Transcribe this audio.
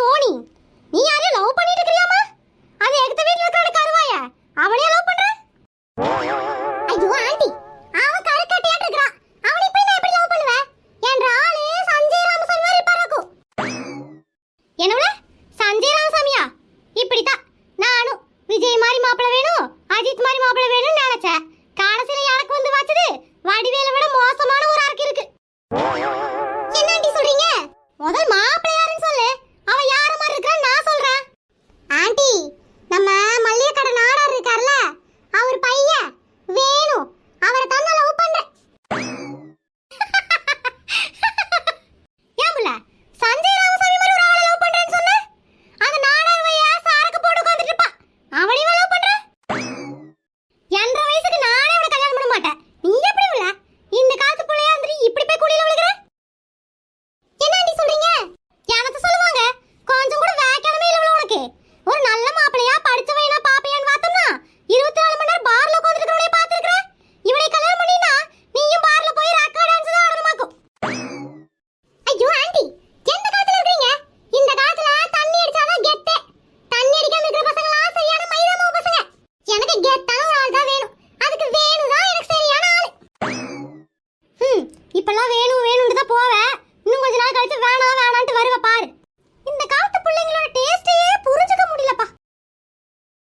Sony, நீ யாரையும் love பண்ணிட்டு இருக்கறியாமா? அது எங்க வீட்ல இருக்கற கருவாய அவனே லவ் பண்ற? ஐயோ ஆண்டி, அவன் கரக்கட்டையாட்ட இருக்கறான். அவனை போய் நான் எப்படி லவ் பண்ணுவே? என்ற ஆளே சஞ்சய் ராமசாமி மாதிரி இருப்பாராக்கும். என்னவள? சஞ்சய் ராமசாமியா? இப்படிதான் நானும் விஜய் மாதிரி மாப்பிள்ளை வேணும், அஜித் மாதிரி மாப்பிள்ளை வேணும்னு நினைச்சேன். கடைசில எனக்கு வந்து வச்சது வடிவேலை விட மோசமான ஒரு ஆர்க்கு இருக்கு. என்ன ஆண்டி சொல்றீங்க? முதல் மாப்பிள்ளை யாருன்னு சொல்லு. அவன் யார மாதிரி இருக்கறான்னு நான் சொல்றேன். ஆண்டி, நம்ம மல்லிகை கடை நாடார் இருக்கார்ல, அவர் பையன் வேணு, அவரை தான் நான் லவ் பண்றேன். ஏன் புள்ள சஞ்சய் ராமசாமி மாதிரி ஒரு ஆளை லவ் பண்றேன்னு சொன்ன? அந்த நாடார் வையா சாரக்கு போட்டு உட்கார்ந்துட்டு இருப்பான், அவனையும் லவ் பண்ற? என்ற வயசுக்கு நானே அவனை கல்யாணம் பண்ண மாட்டேன். நீ எப்படி புள்ள இந்த காலத்து புள்ளையா இருந்துட்டு இப்படி போய் குடியில விழுகிற? என்ன ஆண்டி சொல்றீங்க? எனக்கு சொல்லுவாங்க, கொஞ்சம் கூட வேக்கணமே இல்ல உனக்கு. ஒரு நல்ல மாப்பிளையா படிச்சவனா பாப்பையான்னு பார்த்தோம்னா 24 மணி நேரம் பார்ல உட்கார்ந்திருக்கவளே பாத்துக்கற. இவனை கல்யாணம் பண்ணினா நீயும் பார்ல போய் ராக்கா டான்ஸ் தான் ஆடணுமாக்கும். ஐயோ ஆண்டி, எந்த காலத்துல இருக்கீங்க? இந்த காலத்துல தண்ணி அடிச்சாதான் கெத்தே. தண்ணி அடிக்காம இருக்கிற பசங்களா சரியான மைதாமோ பசங்க. எனக்கு கெத்தான ஒரு ஆள் தான் வேணும். அதுக்கு வேணுதான் எனக்கு சரியான ஆளு. இப்பெல்லாம் வேணும் வேணும்னு தான் போவே. இன்னும் கொஞ்ச நாள் கழிச்சு வேணாம் வேணான்ட்டு வருவ பாரு.